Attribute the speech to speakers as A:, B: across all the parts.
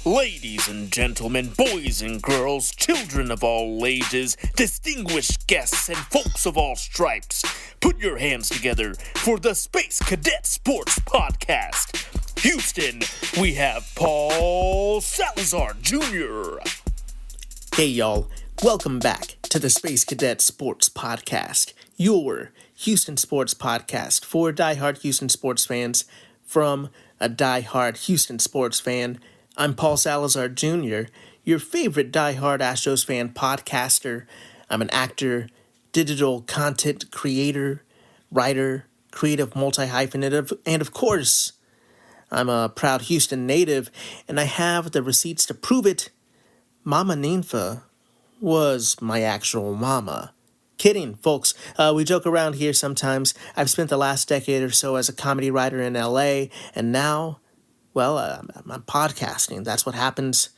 A: Ladies and gentlemen, boys and girls, children of all ages, distinguished guests, and folks of all stripes, put your hands together for the Space Cadet Sports Podcast. Houston, we have Paul Salazar Jr.
B: Hey y'all, welcome back to the Space Cadet Sports Podcast, your Houston sports podcast for diehard Houston sports fans from a diehard Houston sports fan. I'm Paul Salazar Jr., your favorite diehard Astros fan podcaster. I'm an actor, digital content creator, writer, creative multi-hyphenate, and of course, I'm a proud Houston native, and I have the receipts to prove it. Mama Ninfa was my actual mama. Kidding, folks. We joke around here sometimes. I've spent the last decade or so as a comedy writer in LA, and now, I'm podcasting. That's what happens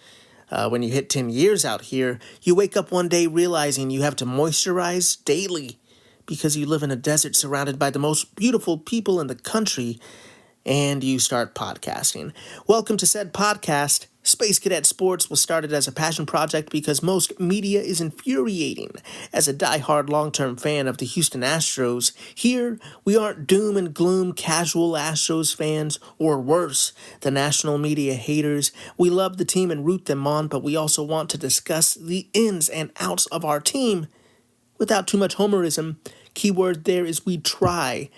B: when you hit 10 years out here. You wake up one day realizing you have to moisturize daily because you live in a desert surrounded by the most beautiful people in the country, and you start podcasting. Welcome to said podcast. Space Cadet Sports was started as a passion project because most media is infuriating. As a diehard long-term fan of the Houston Astros, here we aren't doom and gloom casual Astros fans, or worse, the national media haters. We love the team and root them on, but we also want to discuss the ins and outs of our team without too much homerism. Keyword there is we try.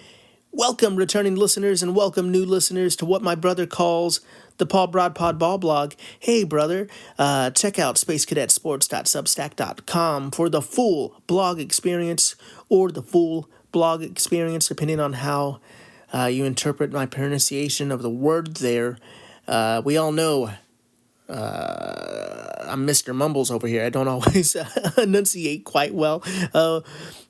B: Welcome returning listeners and welcome new listeners to what my brother calls the Paul Broadpod Ball Blog. Hey, brother, check out spacecadetsports.substack.com for the full blog experience or the full blog experience, depending on how you interpret my pronunciation of the word there. We all know I'm Mr. Mumbles over here. I don't always enunciate quite well.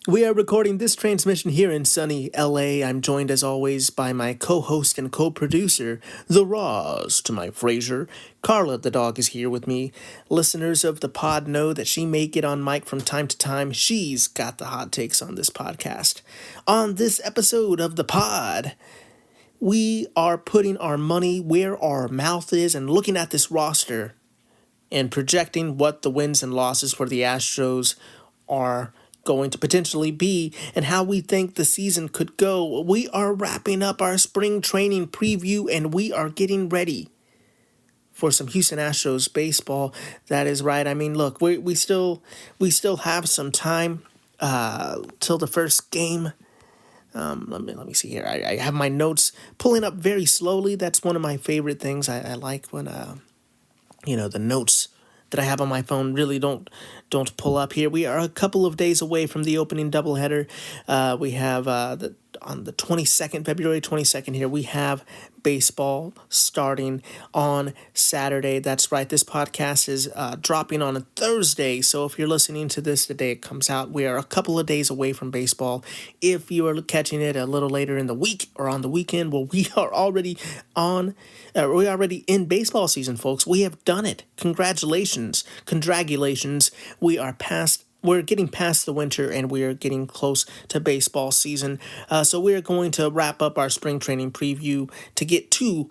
B: We are recording this transmission here in sunny LA. I'm joined as always by my co-host and co-producer, the Roz to my Frasier. Carla the dog is here with me. Listeners of the pod know that she may get on mic from time to time. She's got the hot takes on this podcast. On this episode of the pod, we are putting our money where our mouth is and looking at this roster and projecting what the wins and losses for the Astros are going to potentially be and how we think the season could go. We are wrapping up our spring training preview and we are getting ready for some Houston Astros baseball. That is right. I mean, look, we still have some time till the first game. Let me see here. I have my notes pulling up very slowly. That's one of my favorite things. I like when the notes that I have on my phone really don't pull up here. We are a couple of days away from the opening doubleheader. We have on the 22nd, February 22nd here, we have baseball starting on Saturday. That's right. This podcast is dropping on a Thursday. So if you're listening to this the day it comes out, we are a couple of days away from baseball. If you are catching it a little later in the week or on the weekend, well, we are already we're already in baseball season, folks. We have done it. Congratulations. We're getting past the winter and we are getting close to baseball season. So we're going to wrap up our spring training preview to get to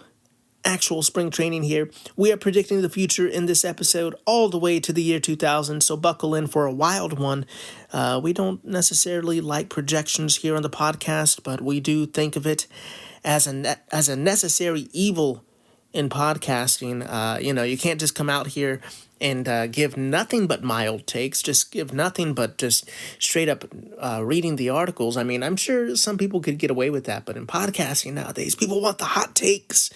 B: actual spring training here. We are predicting the future in this episode all the way to the year 2000, so buckle in for a wild one. We don't necessarily like projections here on the podcast, but we do think of it as a necessary evil in podcasting. You can't just come out here and give nothing but mild takes, just give nothing but just straight up reading the articles. I mean, I'm sure some people could get away with that, but in podcasting nowadays, people want the hot takes.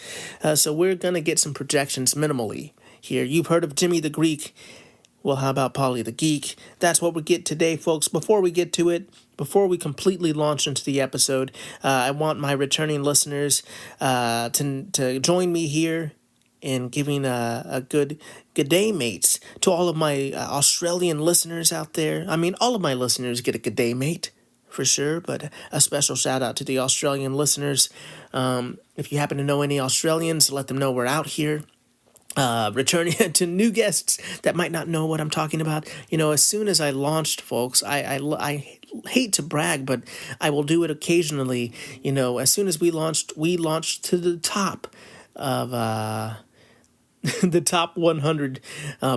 B: So we're going to get some projections minimally here. You've heard of Jimmy the Greek. Well, how about Polly the Geek? That's what we get today, folks. Before we get to it, before we completely launch into the episode, I want my returning listeners to join me here in giving a good day, mates, to all of my Australian listeners out there. I mean, all of my listeners get a good day, mate, for sure, but a special shout out to the Australian listeners. If you happen to know any Australians, let them know we're out here. Returning to new guests that might not know what I'm talking about. As soon as I launched, folks, I hate to brag, but I will do it occasionally. As soon as we launched to the top of the top 100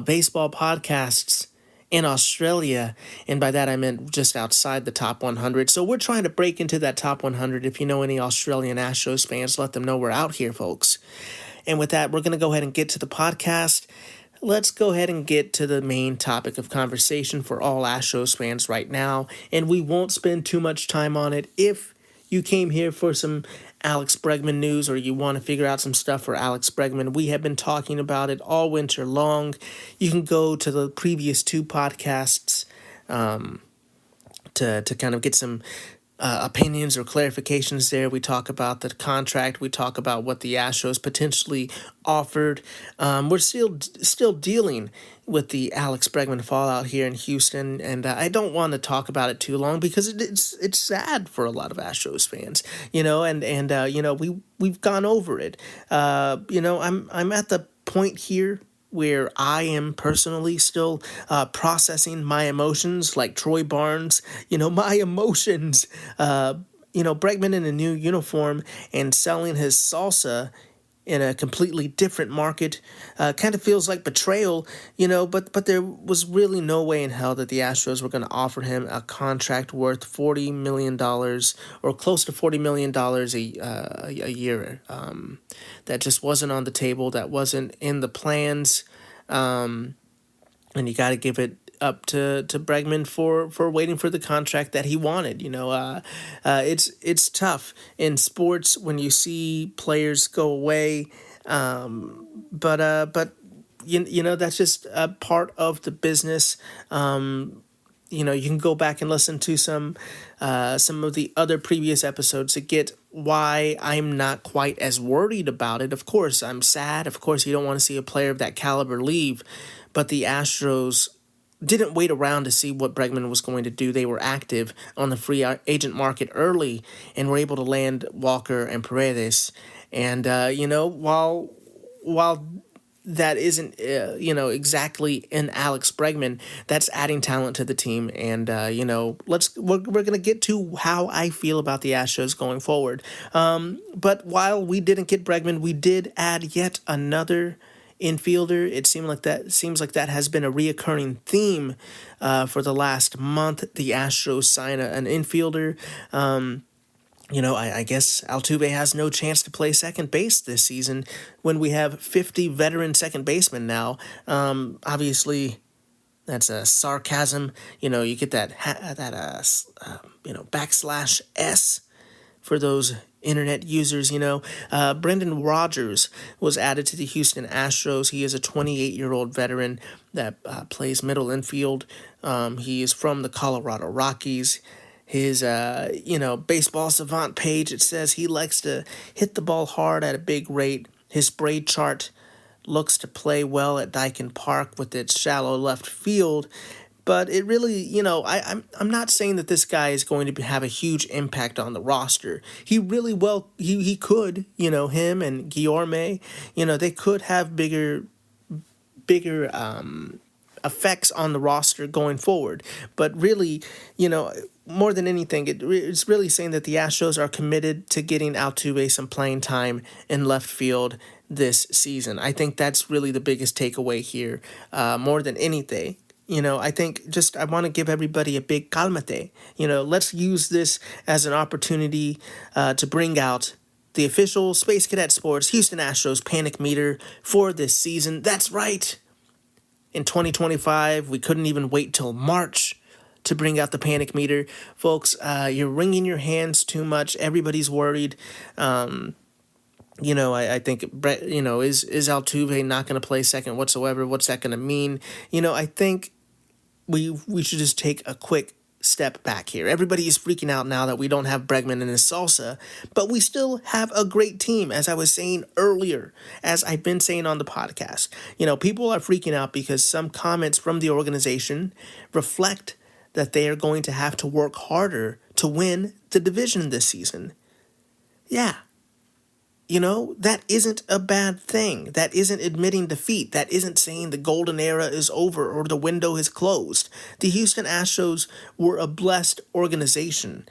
B: baseball podcasts in Australia, and by that I meant just outside the top 100. So we're trying to break into that top 100. If you know any Australian Astros fans, let them know we're out here, folks. And with that, we're going to go ahead and get to the podcast. Let's go ahead and get to the main topic of conversation for all Astros fans right now, and we won't spend too much time on it. If you came here for some Alex Bregman news or you want to figure out some stuff for Alex Bregman, we have been talking about it all winter long. You can go to the previous two podcasts to kind of get some opinions or clarifications there. We talk about the contract. We talk about what the Astros potentially offered. We're still dealing with the Alex Bregman fallout here in Houston, and I don't want to talk about it too long because it's sad for a lot of Astros fans, and we've gone over it. I'm at the point here where I am personally still processing my emotions like Troy Barnes. My emotions. Bregman in a new uniform and selling his salsa in a completely different market kind of feels like betrayal, but there was really no way in hell that the Astros were going to offer him a contract worth $40 million or close to $40 million a year. That just wasn't on the table. That wasn't in the plans. And you got to give it up to Bregman for waiting for the contract that he wanted. It's tough in sports when you see players go away, but that's just a part of the business. You can go back and listen to some of the other previous episodes to get why I'm not quite as worried about it. Of course, I'm sad. Of course, you don't want to see a player of that caliber leave, but the Astros didn't wait around to see what Bregman was going to do. They were active on the free agent market early and were able to land Walker and Paredes. And, while that isn't, exactly an Alex Bregman, that's adding talent to the team. And, we're going to get to how I feel about the Astros going forward. But while we didn't get Bregman, we did add yet another infielder. It seems like that has been a reoccurring theme for the last month. The Astros sign an infielder. I guess Altuve has no chance to play second base this season when we have 50 veteran second basemen now. Obviously, that's a sarcasm. You get that backslash S for those internet users. Brendan Rodgers was added to the Houston Astros. He is a 28-year-old veteran that plays middle infield. He is from the Colorado Rockies. His, baseball savant page, it says he likes to hit the ball hard at a big rate. His spray chart looks to play well at Dyken Park with its shallow left field. But it really, I'm not saying that this guy is going to have a huge impact on the roster. He really he could, him and Guillorme, they could have bigger effects on the roster going forward. But really, more than anything, it's really saying that the Astros are committed to getting Altuve some playing time in left field this season. I think that's really the biggest takeaway here, more than anything. I think I want to give everybody a big calmate. Let's use this as an opportunity to bring out the official Space Cadet Sports Houston Astros panic meter for this season. That's right. In 2025, we couldn't even wait till March to bring out the panic meter. Folks, you're wringing your hands too much. Everybody's worried. I think Brett, is Altuve not going to play second whatsoever? What's that going to mean? I think we should just take a quick step back here. Everybody is freaking out now that we don't have Bregman and his salsa, but we still have a great team, as I was saying earlier, as I've been saying on the podcast. People are freaking out because some comments from the organization reflect that they are going to have to work harder to win the division this season. Yeah. That isn't a bad thing. That isn't admitting defeat. That isn't saying the golden era is over or the window is closed. The Houston Astros were a blessed organization.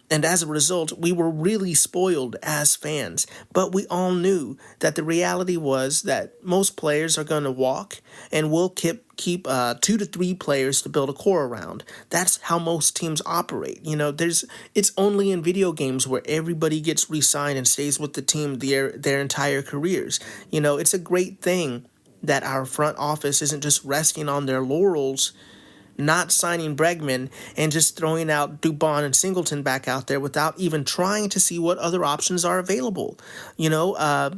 B: And as a result, we were really spoiled as fans. But we all knew that the reality was that most players are going to walk, and we'll keep 2 to 3 players to build a core around. That's how most teams operate. It's only in video games where everybody gets re-signed and stays with the team their entire careers. It's a great thing that our front office isn't just resting on their laurels, not signing Bregman and just throwing out Dubon and Singleton back out there without even trying to see what other options are available. Even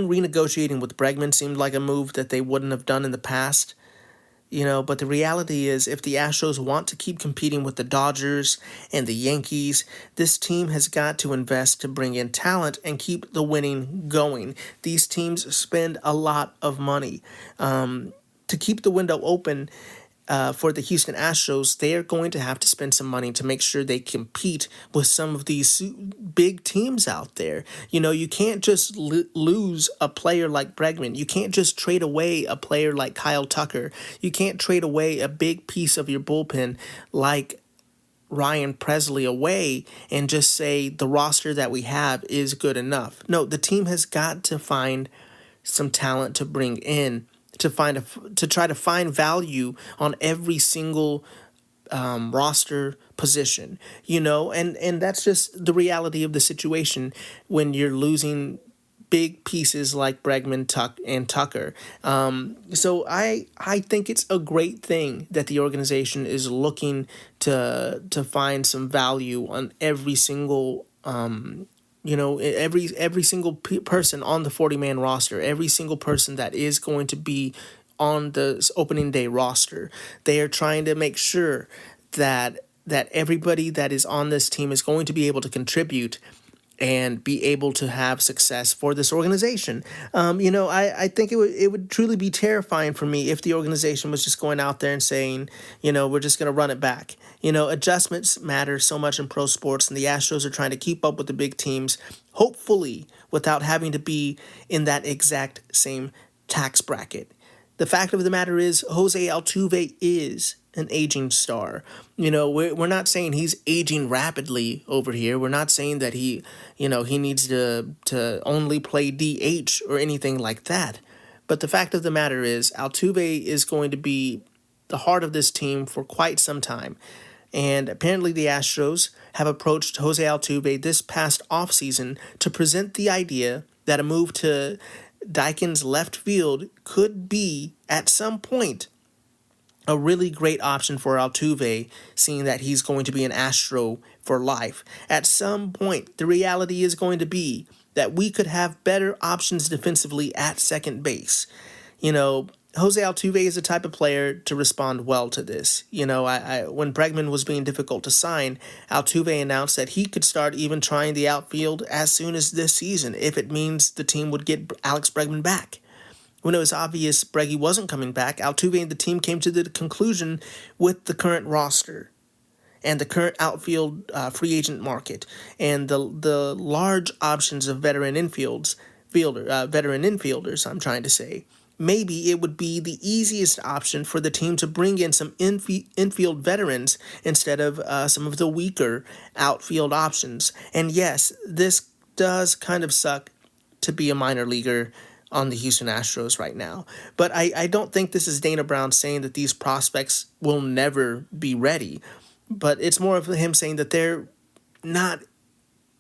B: renegotiating with Bregman seemed like a move that they wouldn't have done in the past. But the reality is, if the Astros want to keep competing with the Dodgers and the Yankees, this team has got to invest to bring in talent and keep the winning going. These teams spend a lot of money. To keep the window open, for the Houston Astros, they are going to have to spend some money to make sure they compete with some of these big teams out there. You can't just lose a player like Bregman. You can't just trade away a player like Kyle Tucker. You can't trade away a big piece of your bullpen like Ryan Presley away and just say the roster that we have is good enough. No, the team has got to find some talent to bring in to try to find value on every single roster position, and that's just the reality of the situation when you're losing big pieces like Bregman, and Tucker. So I think it's a great thing that the organization is looking to find some value on every single every single person on the 40-man roster, every single person that is going to be on the opening day roster. They are trying to make sure that everybody that is on this team is going to be able to contribute and be able to have success for this organization. I think it would truly be terrifying for me if the organization was just going out there and saying, we're just going to run it back. Adjustments matter so much in pro sports, and the Astros are trying to keep up with the big teams, hopefully without having to be in that exact same tax bracket. The fact of the matter is, Jose Altuve is an aging star. We're not saying he's aging rapidly over here. We're not saying that he needs to only play DH or anything like that. But the fact of the matter is, Altuve is going to be the heart of this team for quite some time. And apparently the Astros have approached Jose Altuve this past offseason to present the idea that a move to Daikin's left field could be, at some point, a really great option for Altuve, seeing that he's going to be an Astro for life. At some point, the reality is going to be that we could have better options defensively at second base. Jose Altuve is the type of player to respond well to this. When Bregman was being difficult to sign, Altuve announced that he could start even trying the outfield as soon as this season if it means the team would get Alex Bregman back. When it was obvious Breggy wasn't coming back, Altuve and the team came to the conclusion with the current roster and the current outfield free agent market and the large options of veteran infielders, I'm trying to say. Maybe it would be the easiest option for the team to bring in some infield veterans instead of some of the weaker outfield options. And yes, this does kind of suck to be a minor leaguer on the Houston Astros right now. But I don't think this is Dana Brown saying that these prospects will never be ready. But it's more of him saying that they're not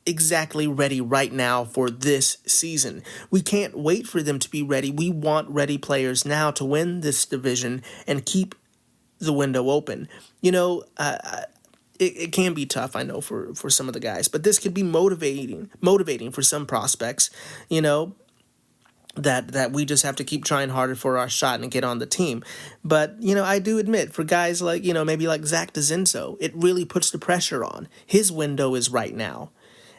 B: exactly ready right now for this season. We can't wait for them to be ready. We want ready players now to win this division and keep the window open. It can be tough, I know, for some of the guys, but this could be motivating for some prospects, that we just have to keep trying harder for our shot and get on the team. But, I do admit, for guys like, maybe like Zach DeZenzo, it really puts the pressure on. His window is right now.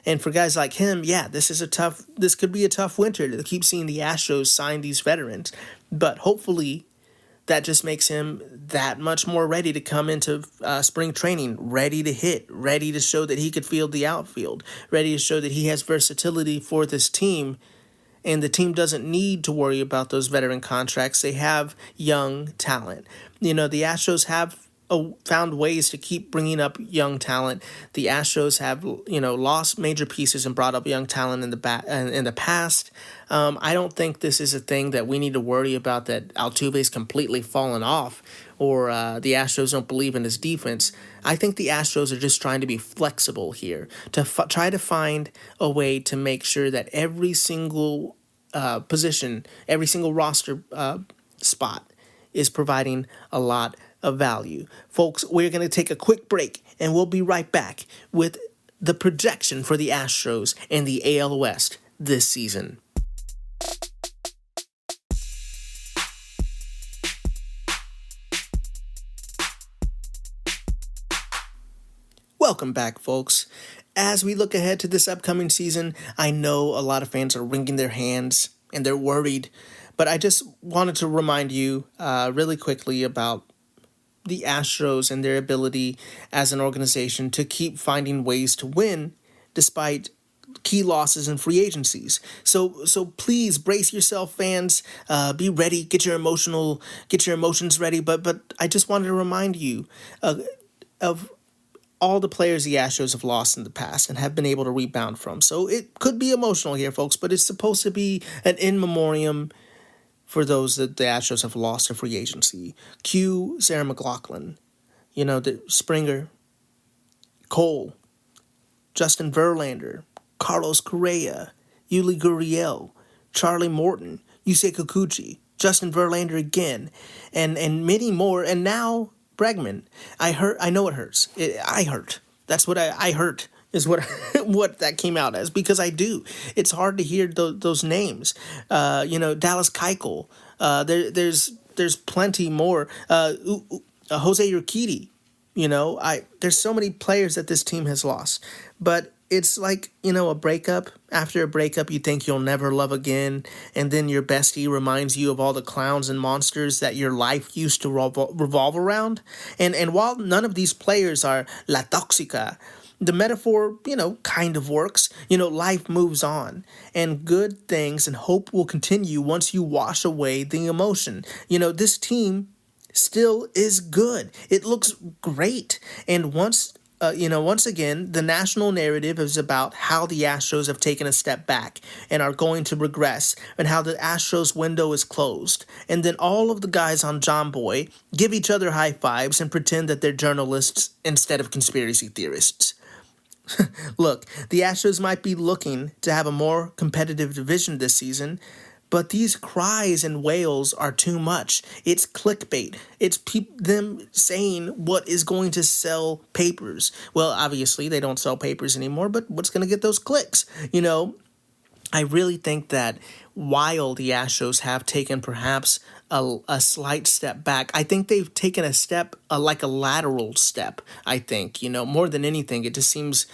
B: And for guys like him, this could be a tough winter to keep seeing the Astros sign these veterans. But hopefully that just makes him that much more ready to come into spring training, ready to hit, ready to show that he could field the outfield, ready to show that he has versatility for this team. And the team doesn't need to worry about those veteran contracts. They have young talent. The Astros have found ways to keep bringing up young talent. The Astros have, lost major pieces and brought up young talent in the past. I don't think this is a thing that we need to worry about, that Altuve's completely fallen off, or the Astros don't believe in his defense. I think the Astros are just trying to be flexible here, to try to find a way to make sure that every single position, every single roster spot is providing a lot of value. Folks, we're going to take a quick break, and we'll be right back with the projection for the Astros and the AL West this season. Welcome back, folks. As we look ahead to this upcoming season, I know a lot of fans are wringing their hands and they're worried, but I just wanted to remind you really quickly about the Astros and their ability as an organization to keep finding ways to win despite key losses and free agencies. So please brace yourself, fans. Be ready. Get your emotions ready. But I just wanted to remind you of all the players the Astros have lost in the past and have been able to rebound from. So it could be emotional here, folks, but it's supposed to be an in memoriam for those that the Astros have lost to free agency. Cue Sarah McLachlan, the Springer, Cole, Justin Verlander, Carlos Correa, Yuli Gurriel, Charlie Morton, Yusei Kikuchi, Justin Verlander again, and many more, and now Bregman. I know it hurts. I hurt. That's what I hurt, is what what that came out as, because I do. It's hard to hear those names. Dallas Keuchel. There's plenty more. Jose Urquidy. There's so many players that this team has lost, but it's like, a breakup. After a breakup, you think you'll never love again, and then your bestie reminds you of all the clowns and monsters that your life used to revolve around. And while none of these players are La Toxica, the metaphor, kind of works. Life moves on, and good things and hope will continue once you wash away the emotion. This team still is good. It looks great. And once again, the national narrative is about how the Astros have taken a step back and are going to regress, and how the Astros window is closed. And then all of the guys on John Boy give each other high fives and pretend that they're journalists instead of conspiracy theorists. Look, the Astros might be looking to have a more competitive division this season, but these cries and wails are too much. It's clickbait. It's them saying what is going to sell papers. Well, obviously, they don't sell papers anymore, but what's going to get those clicks? I really think that while the Astros have taken perhaps a slight step back, I think they've taken a step, like a lateral step, I think. More than anything, it seems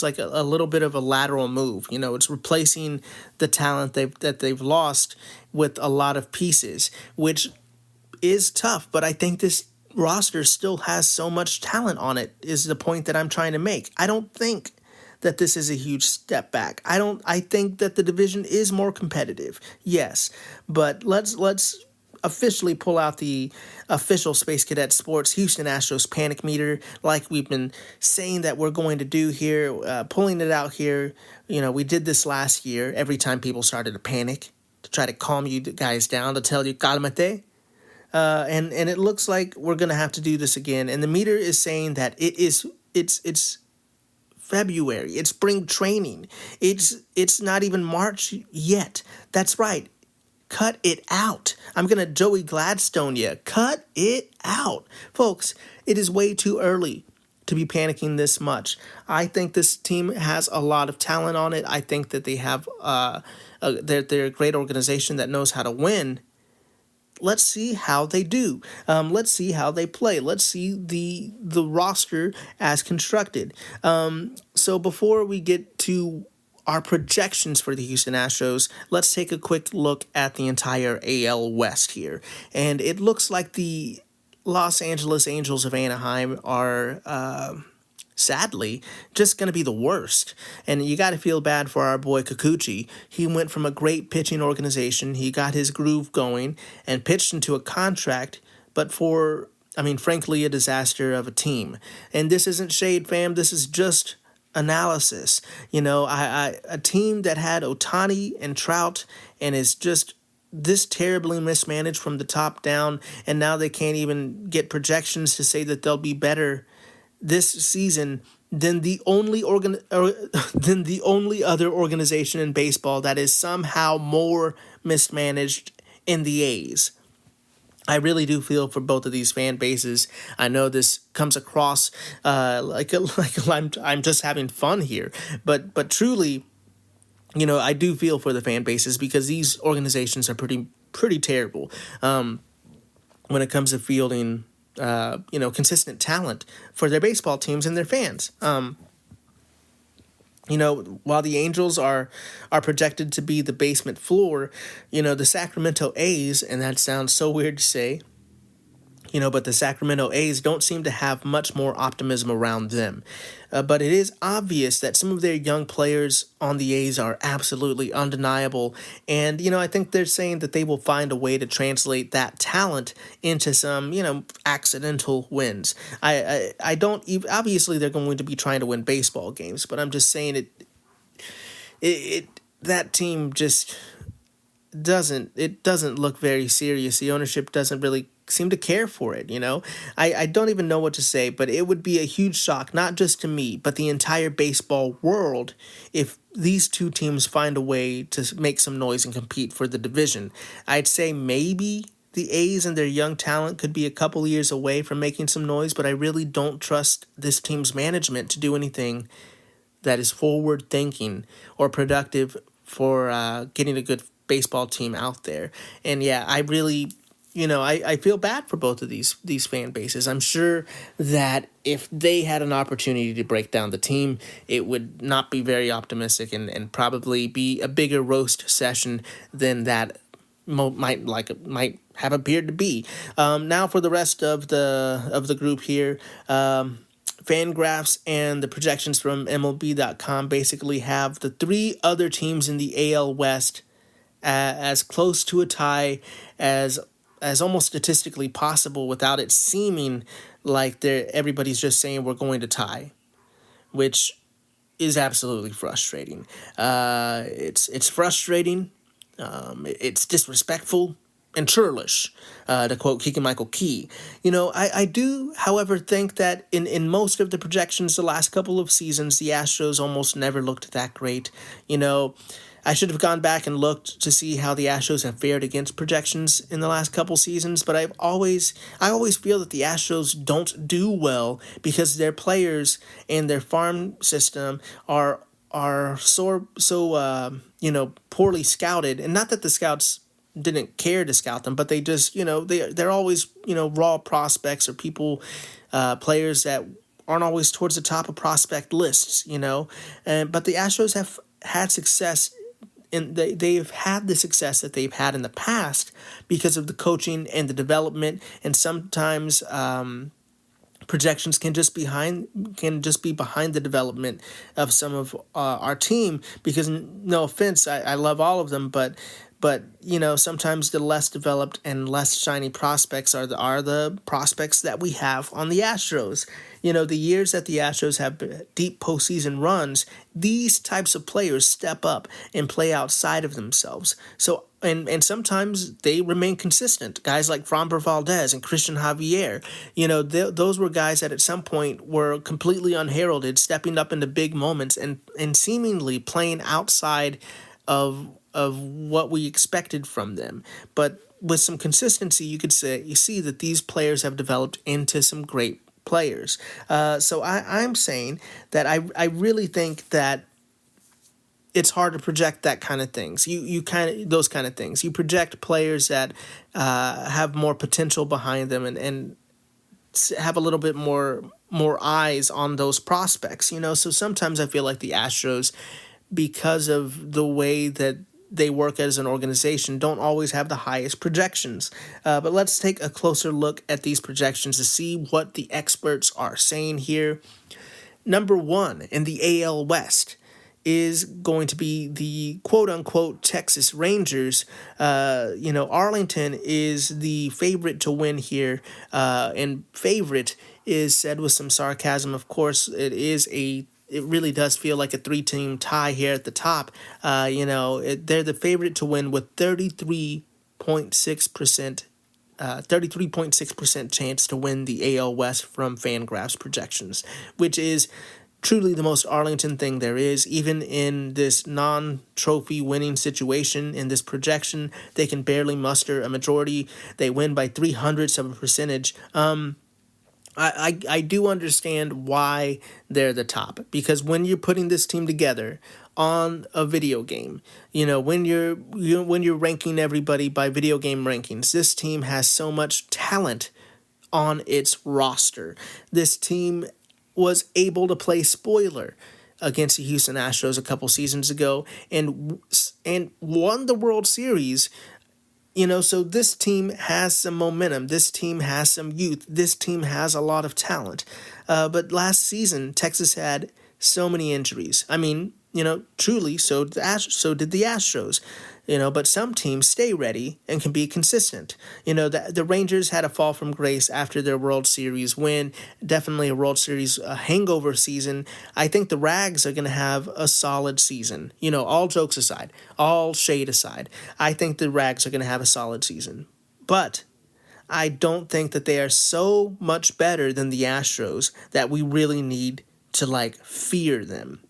B: like a little bit of a lateral move. It's replacing the talent that they've lost with a lot of pieces, which is tough, but I think this roster still has so much talent on it, is the point that I'm trying to make. I don't think that this is a huge step back. I think that the division is more competitive. Yes, but let's officially pull out the official Space Cadet Sports Houston Astros panic meter, like we've been saying that we're going to do here, pulling it out here. We did this last year every time people started to panic, to try to calm you guys down, to tell you, calmate. And it looks like we're going to have to do this again. And the meter is saying that it's February. It's spring training. It's not even March yet. That's right. Cut it out. I'm going to Joey Gladstone you. Cut it out. Folks, it is way too early to be panicking this much. I think this team has a lot of talent on it. I think that they have they're a great organization that knows how to win. Let's see how they do. Let's see how they play. Let's see the roster as constructed. So before we get to our projections for the Houston Astros, let's take a quick look at the entire AL West here. And it looks like the Los Angeles Angels of Anaheim are sadly just going to be the worst. And you got to feel bad for our boy Kikuchi. He went from a great pitching organization, he got his groove going and pitched into a contract, but for frankly, a disaster of a team. And this isn't shade, fam. This is just analysis. A team that had Ohtani and Trout and is just this terribly mismanaged from the top down, and now they can't even get projections to say that they'll be better this season than the only other organization in baseball that is somehow more mismanaged in the A's. I really do feel for both of these fan bases. I know this comes across like I'm just having fun here, but truly, I do feel for the fan bases because these organizations are pretty terrible when it comes to fielding consistent talent for their baseball teams and their fans. While the Angels are projected to be the basement floor, the Sacramento A's, and that sounds so weird to say, but the Sacramento A's don't seem to have much more optimism around them. But it is obvious that some of their young players on the A's are absolutely undeniable. And, I think they're saying that they will find a way to translate that talent into some, accidental wins. I don't even, obviously they're going to be trying to win baseball games, but I'm just saying that team just doesn't look very serious. The ownership doesn't really seem to care for it. I don't even know what to say, but it would be a huge shock, not just to me, but the entire baseball world, if these two teams find a way to make some noise and compete for the division. I'd say maybe the A's and their young talent could be a couple years away from making some noise, but I really don't trust this team's management to do anything that is forward thinking or productive for getting a good baseball team out there. And yeah, I really, I feel bad for both of these fan bases. I'm sure that if they had an opportunity to break down the team, it would not be very optimistic and probably be a bigger roast session than that might have appeared to be. Now for the rest of the group here, FanGraphs and the projections from MLB.com basically have the three other teams in the AL West as close to a tie as almost statistically possible without it seeming like everybody's just saying we're going to tie, which is absolutely frustrating. It's frustrating. It's disrespectful and churlish, to quote Keegan-Michael Key. I do, however, think that in most of the projections the last couple of seasons, the Astros almost never looked that great. I should have gone back and looked to see how the Astros have fared against projections in the last couple seasons, but I always feel that the Astros don't do well because their players and their farm system are so poorly scouted. And not that the scouts didn't care to scout them, but they just they're always raw prospects or players that aren't always towards the top of prospect lists. But the Astros have had success. And they've had the success that they've had in the past because of the coaching and the development, and sometimes projections can just be behind the development of some of our team. Because no offense, I love all of them, but sometimes the less developed and less shiny prospects are the prospects that we have on the Astros. The years that the Astros have deep postseason runs, these types of players step up and play outside of themselves. So and sometimes they remain consistent. Guys like Framber Valdez and Christian Javier, those were guys that at some point were completely unheralded, stepping up into big moments and seemingly playing outside of what we expected from them. But with some consistency, you see that these players have developed into some great players. So I'm saying that I really think that it's hard to project that kind of things. Those kind of things. You project players that have more potential behind them and have a little bit more eyes on those prospects. So sometimes I feel like the Astros, because of the way that they work as an organization, don't always have the highest projections. But let's take a closer look at these projections to see what the experts are saying here. Number one in the AL West is going to be the quote-unquote Texas Rangers. Arlington is the favorite to win here, and favorite is said with some sarcasm. Of course, it really does feel like a three-team tie here at the top. They're the favorite to win with 33.6% chance to win the AL West from FanGraphs projections, which is truly the most Arlington thing there is. Even in this non-trophy winning situation, in this projection, they can barely muster a majority. They win by 0.03 of a percentage. I do understand why they're the top, because when you're putting this team together on a video game, when you're ranking everybody by video game rankings, this team has so much talent on its roster. This team was able to play spoiler against the Houston Astros a couple seasons ago and won the World Series. So this team has some momentum. This team has some youth. This team has a lot of talent. But last season, Texas had so many injuries. I mean, truly, so did the Astros. But some teams stay ready and can be consistent. The Rangers had a fall from grace after their World Series win. Definitely a World Series hangover season. I think the Rags are going to have a solid season. All jokes aside, all shade aside, I think the Rags are going to have a solid season. But I don't think that they are so much better than the Astros that we really need to, fear them.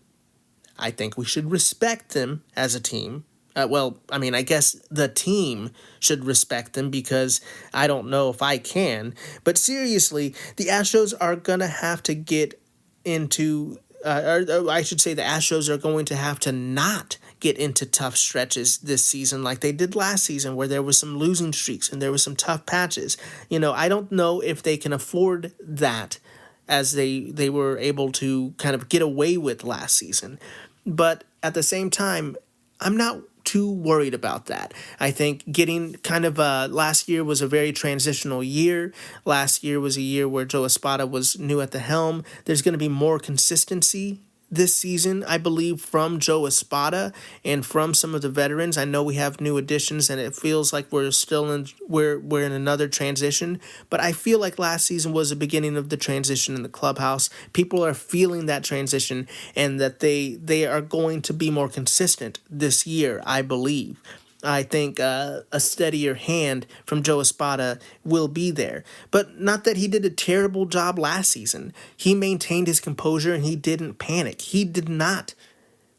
B: I think we should respect them as a team. I guess the team should respect them, because I don't know if I can. But seriously, the Astros are going to have to get into, the Astros are going to have to not get into tough stretches this season like they did last season, where there was some losing streaks and there was some tough patches. I don't know if they can afford that, as they were able to kind of get away with last season. But at the same time, I'm not too worried about that. I think getting kind of last year was a very transitional year. Last year was a year where Joe Espada was new at the helm. There's going to be more consistency this season, I believe, from Joe Espada and from some of the veterans. I know we have new additions, and it feels like we're in another transition. But I feel like last season was the beginning of the transition in the clubhouse. People are feeling that transition, and that they are going to be more consistent this year, I believe. I think a steadier hand from Joe Espada will be there. But not that he did a terrible job last season. He maintained his composure and he didn't panic. He did not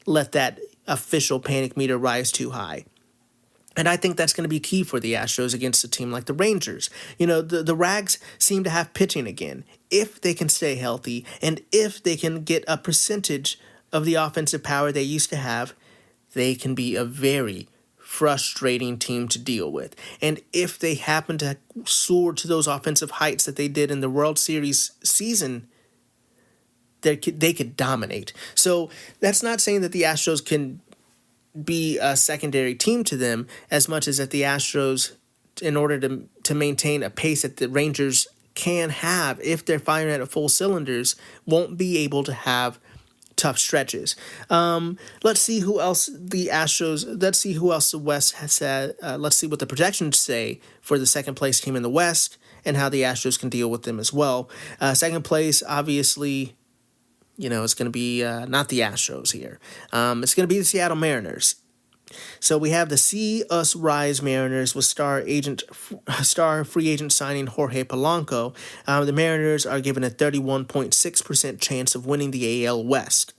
B: let that official panic meter rise too high. And I think that's going to be key for the Astros against a team like the Rangers. The Rags seem to have pitching again. If they can stay healthy and if they can get a percentage of the offensive power they used to have, they can be a very frustrating team to deal with. And if they happen to soar to those offensive heights that they did in the World Series season, they could dominate. So that's not saying that the Astros can be a secondary team to them, as much as that the Astros, in order to maintain a pace that the Rangers can have if they're firing at full cylinders, won't be able to have tough stretches. Let's see who else the West has said. Let's see what the projections say for the second place team in the West and how the Astros can deal with them as well. Second place, obviously, it's going to be not the Astros here. It's going to be the Seattle Mariners. So we have the See Us Rise Mariners with star free agent signing Jorge Polanco. The Mariners are given a 31.6% chance of winning the AL West.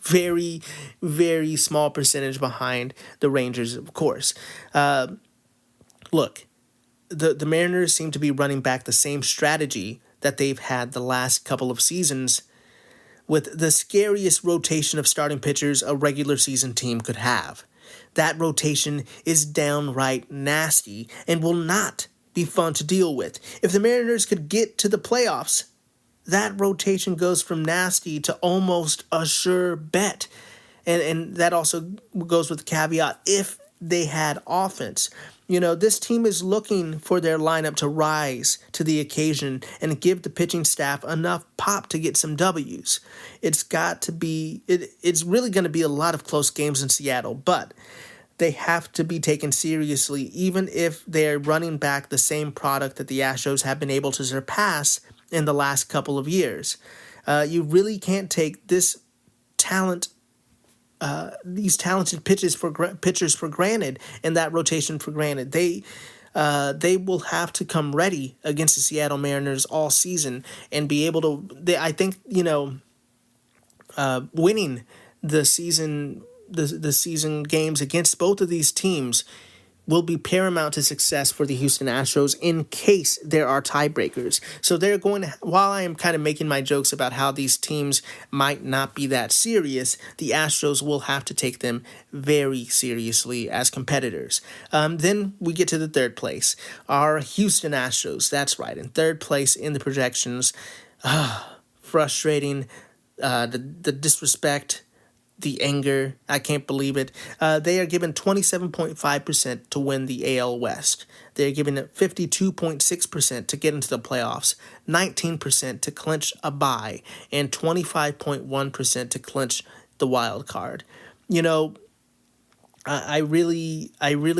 B: Very, very small percentage behind the Rangers, of course. Look, the Mariners seem to be running back the same strategy that they've had the last couple of seasons, with the scariest rotation of starting pitchers a regular season team could have. That rotation is downright nasty and will not be fun to deal with. If the Mariners could get to the playoffs, that rotation goes from nasty to almost a sure bet. And that also goes with the caveat, if they had offense. This team is looking for their lineup to rise to the occasion and give the pitching staff enough pop to get some W's. It's really going to be a lot of close games in Seattle, but they have to be taken seriously, even if they're running back the same product that the Astros have been able to surpass in the last couple of years. You really can't take these talented pitchers for granted, and that rotation for granted. They will have to come ready against the Seattle Mariners all season and be able to. I think winning the season games against both of these teams will be paramount to success for the Houston Astros in case there are tiebreakers. So they're going to, while I am kind of making my jokes about how these teams might not be that serious, the Astros will have to take them very seriously as competitors. Then we get to the third place. Our Houston Astros, that's right, in third place in the projections. Frustrating, the disrespect, the anger, I can't believe it. They are given 27.5% to win the AL West. They are given 52.6% to get into the playoffs, 19% to clinch a bye, and 25.1% to clinch the wild card. I really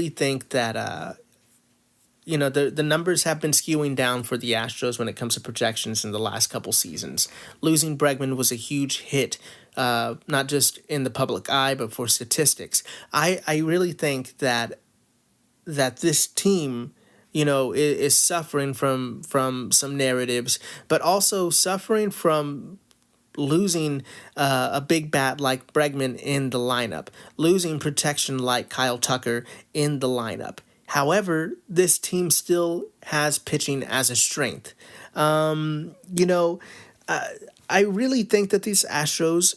B: think that the numbers have been skewing down for the Astros when it comes to projections in the last couple seasons. Losing Bregman was a huge hit, not just in the public eye, but for statistics. I really think that this team, is suffering from some narratives, but also suffering from losing a big bat like Bregman in the lineup, losing protection like Kyle Tucker in the lineup. However, this team still has pitching as a strength. I really think that these Astros,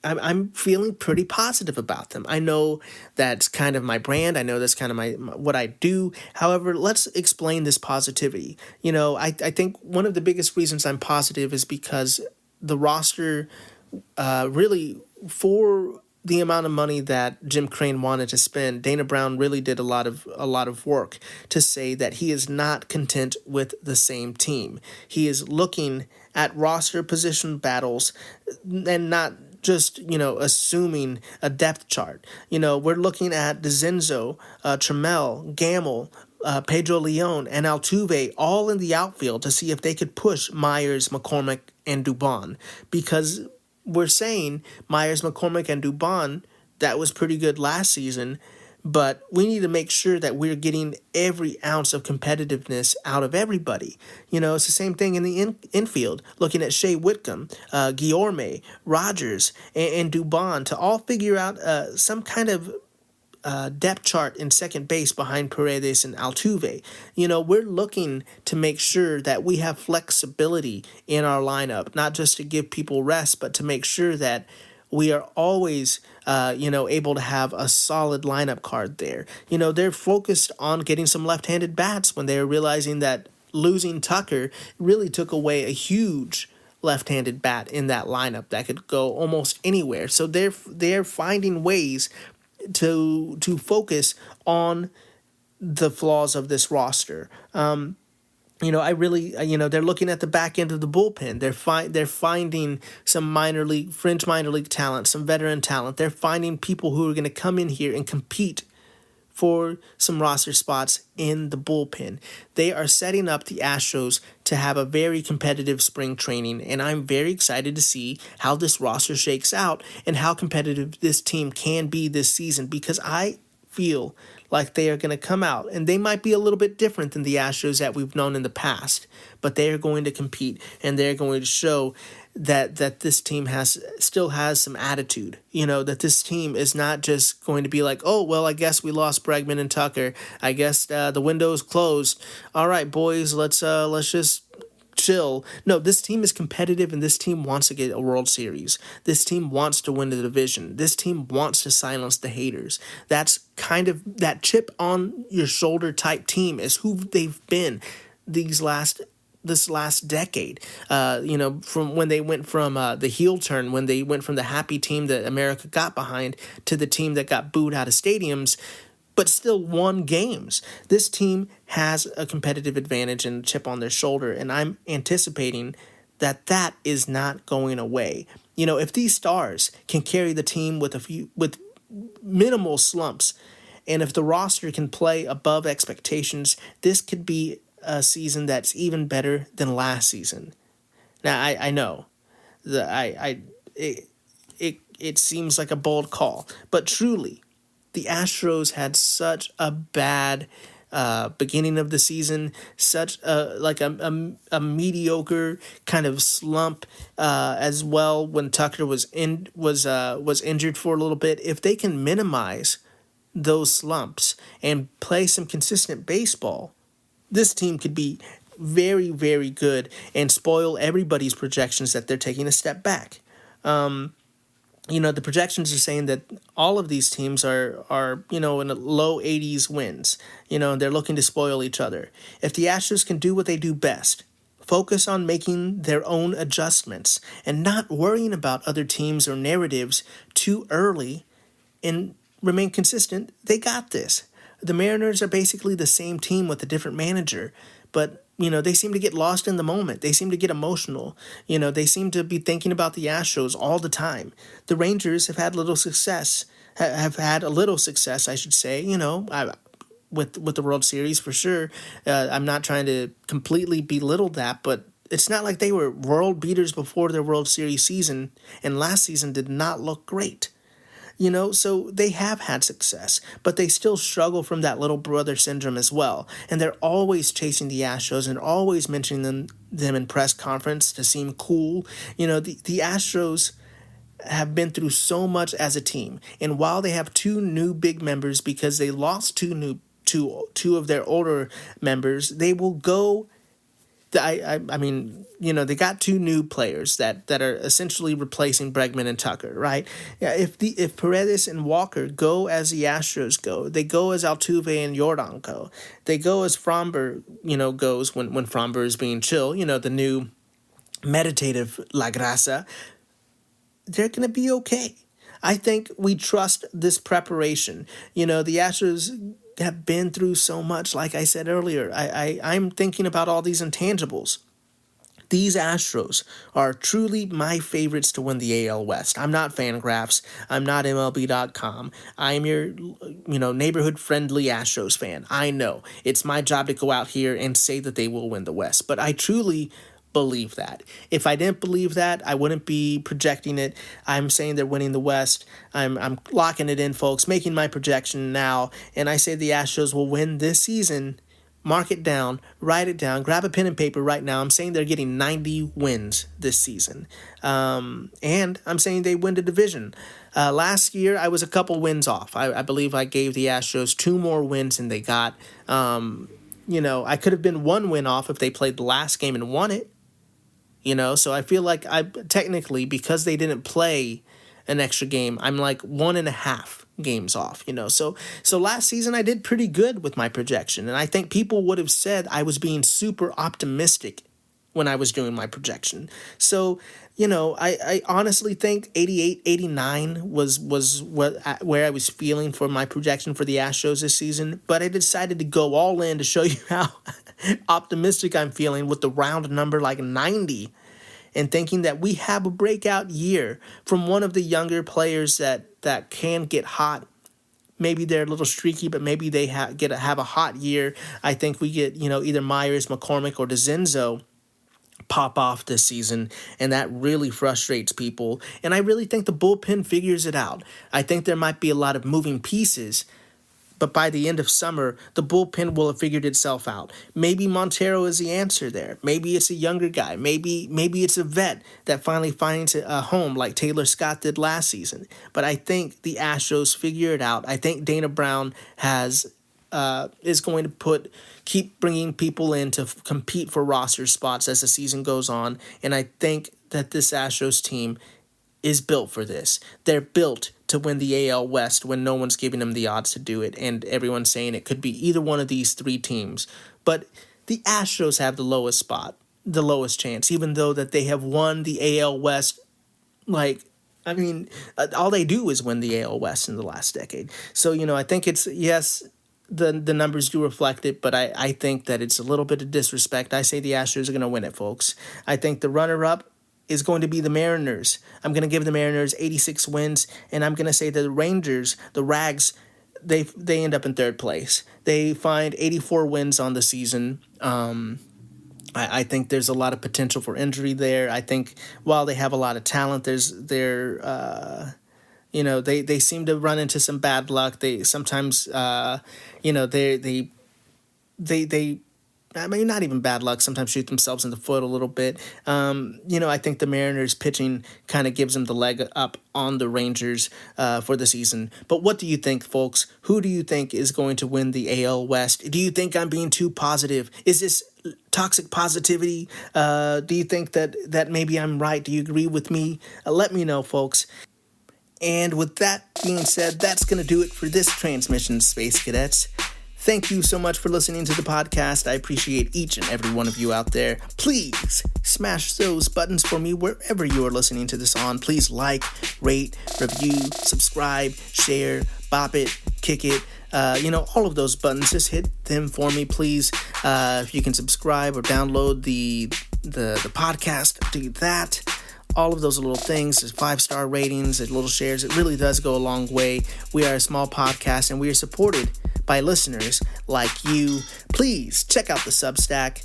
B: I'm feeling pretty positive about them. I know that's kind of my brand. I know that's kind of my what I do. However, let's explain this positivity. I think one of the biggest reasons I'm positive is because the roster really, for the amount of money that Jim Crane wanted to spend, Dana Brown really did a lot of work to say that he is not content with the same team. He is looking at roster position battles and not just, assuming a depth chart. We're looking at DeZenzo, Trammell, Gamble, Pedro Leon, and Altuve all in the outfield to see if they could push Myers, McCormick, and Dubon, because we're saying Myers, McCormick, and Dubon, that was pretty good last season, but we need to make sure that we're getting every ounce of competitiveness out of everybody. It's the same thing in the infield, looking at Shea Whitcomb, Guillorme, Rogers, and Dubon to all figure out some kind of depth chart in second base behind Paredes and Altuve. We're looking to make sure that we have flexibility in our lineup, not just to give people rest, but to make sure that we are always, able to have a solid lineup card there. They're focused on getting some left-handed bats when they're realizing that losing Tucker really took away a huge left-handed bat in that lineup that could go almost anywhere. So they're finding ways to focus on the flaws of this roster. They're looking at the back end of the bullpen. They're finding some fringe minor league talent, some veteran talent. They're finding people who are going to come in here and compete for some roster spots in the bullpen. They are setting up the Astros to have a very competitive spring training, and I'm very excited to see how this roster shakes out and how competitive this team can be this season, because I feel like they are going to come out, and they might be a little bit different than the Astros that we've known in the past, but they are going to compete, and they're going to show that this team still has some attitude. That this team is not just going to be like, oh, well, I guess we lost Bregman and Tucker. I guess the window's closed. All right, boys, let's just chill. No, this team is competitive, and this team wants to get a World Series. This team wants to win the division. This team wants to silence the haters. That's kind of that chip on your shoulder type team is who they've been this last decade. From when they went from the heel turn, when they went from the happy team that America got behind to the team that got booed out of stadiums. but still won games. This team has a competitive advantage and a chip on their shoulder, and I'm anticipating that is not going away. If these stars can carry the team with minimal slumps, and if the roster can play above expectations, this could be a season that's even better than last season. Now I know it seems like a bold call, but truly, the Astros had such a bad beginning of the season, such a mediocre kind of slump as well when Tucker was injured for a little bit. If they can minimize those slumps and play some consistent baseball, this team could be very, very good and spoil everybody's projections that they're taking a step back. The projections are saying that all of these teams are in the low 80s wins. They're looking to spoil each other. If the Astros can do what they do best, focus on making their own adjustments and not worrying about other teams or narratives too early and remain consistent, they got this. The Mariners are basically the same team with a different manager, but they seem to get lost in the moment. They seem to get emotional. They seem to be thinking about the Astros all the time. The Rangers have had little success, have had a little success, I should say, with the World Series for sure. I'm not trying to completely belittle that, but it's not like they were world beaters before their World Series season, and last season did not look great. So they have had success, but they still struggle from that little brother syndrome as well. And they're always chasing the Astros and always mentioning them in press conference to seem cool. The Astros have been through so much as a team. And while they have two new big members because they lost two of their older members, they will go. They got two new players that are essentially replacing Bregman and Tucker, right? Yeah, if Paredes and Walker go as the Astros go, they go as Altuve and Yordan go, they go as Framber, goes when Framber is being chill, the new meditative La Grasa, they're going to be okay. I think we trust this preparation. The Astros have been through so much. Like I said earlier, I'm thinking about all these intangibles. These Astros are truly my favorites to win the AL West. I'm not FanGraphs. I'm not MLB.com. I am your, neighborhood-friendly Astros fan. I know. It's my job to go out here and say that they will win the West. But I truly believe that. If I didn't believe that, I wouldn't be projecting it. I'm saying they're winning the West. I'm locking it in, folks, making my projection now, and I say the Astros will win this season. Mark it down, write it down, grab a pen and paper right now. I'm saying they're getting 90 wins this season. And I'm saying they win the division. Last year, I was a couple wins off. I believe I gave the Astros 2 more wins than they got. I could have been 1 win off if they played the last game and won it. So I feel like technically, because they didn't play an extra game, I'm like 1.5 games off, So last season I did pretty good with my projection, and I think people would have said I was being super optimistic when I was doing my projection. So, I honestly think 88, 89 was where I was feeling for my projection for the Astros this season, but I decided to go all in to show you how optimistic I'm feeling with the round number like 90, and thinking that we have a breakout year from one of the younger players that can get hot. Maybe they're a little streaky, but maybe they have a hot year. I think we get, either Myers, McCormick, or DeZenzo pop off this season, and that really frustrates people. And I really think the bullpen figures it out. I think there might be a lot of moving pieces, but by the end of summer, the bullpen will have figured itself out. Maybe Montero is the answer there. Maybe it's a younger guy. Maybe it's a vet that finally finds a home like Taylor Scott did last season. But I think the Astros figure it out. I think Dana Brown is going to keep bringing people in to compete for roster spots as the season goes on. And I think that this Astros team is built for this. They're built to win the AL West when no one's giving them the odds to do it, and everyone's saying it could be either one of these 3 teams. But the Astros have the lowest chance, even though that they have won the AL West like I mean, all they do is win the AL West in the last decade. So, I think it's, yes, the numbers do reflect it, but I think that it's a little bit of disrespect. I say the Astros are going to win it, folks. I think the runner-up is going to be the Mariners. I'm going to give the Mariners 86 wins, and I'm going to say that the Rangers, the Rags, they end up in third place. They find 84 wins on the season. I think there's a lot of potential for injury there. I think while they have a lot of talent, they seem to run into some bad luck. They sometimes, I mean, not even bad luck, sometimes shoot themselves in the foot a little bit. I think the Mariners pitching kind of gives them the leg up on the Rangers for the season. But what do you think, folks? Who do you think is going to win the AL West? Do you think I'm being too positive? Is this toxic positivity? Do you think that maybe I'm right? Do you agree with me? Let me know, folks. And with that being said, that's going to do it for this transmission, Space Cadets. Thank you so much for listening to the podcast. I appreciate each and every one of you out there. Please smash those buttons for me wherever you are listening to this on. Please like, rate, review, subscribe, share, bop it, kick it. All of those buttons. Just hit them for me, please. If you can subscribe or download the podcast, do that. All of those little things, 5-star ratings, and little shares, it really does go a long way. We are a small podcast, and we are supported by listeners like you. Please check out the Substack.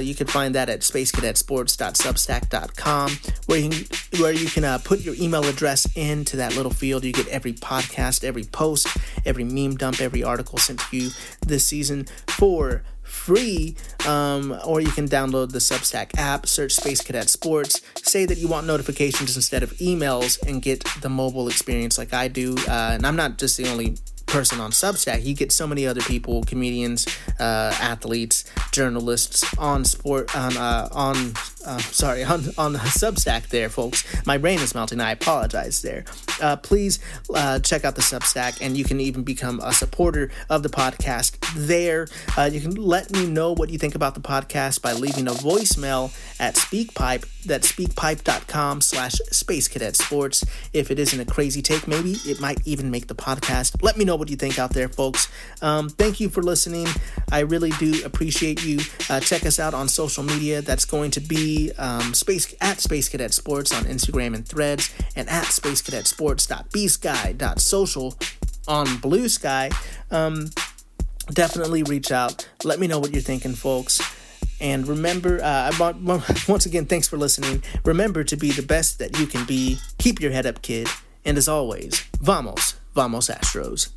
B: You can find that at spacecadetsports.substack.com, where you can put your email address into that little field. You get every podcast, every post, every meme dump, every article sent to you this season for free, or you can download the Substack app, search Space Cadet Sports, say that you want notifications instead of emails, and get the mobile experience like I do. And I'm not just the only person on Substack. You get so many other people, comedians, athletes, journalists on Substack there, folks. My brain is melting. I apologize there. Please check out the Substack, and you can even become a supporter of the podcast there. You can let me know what you think about the podcast by leaving a voicemail at SpeakPipe. That's speakpipe.com/Space Cadet Sports. If it isn't a crazy take, maybe it might even make the podcast. Let me know what you think out there, folks. Thank you for listening. I really do appreciate you. Check us out on social media. That's going to be Space Cadet Sports on Instagram and Threads, and at spacecadetsports.bsky.social on Blue Sky. Definitely reach out. Let me know what you're thinking, folks. And remember, once again, thanks for listening. Remember to be the best that you can be. Keep your head up, kid. And as always, vamos Astros.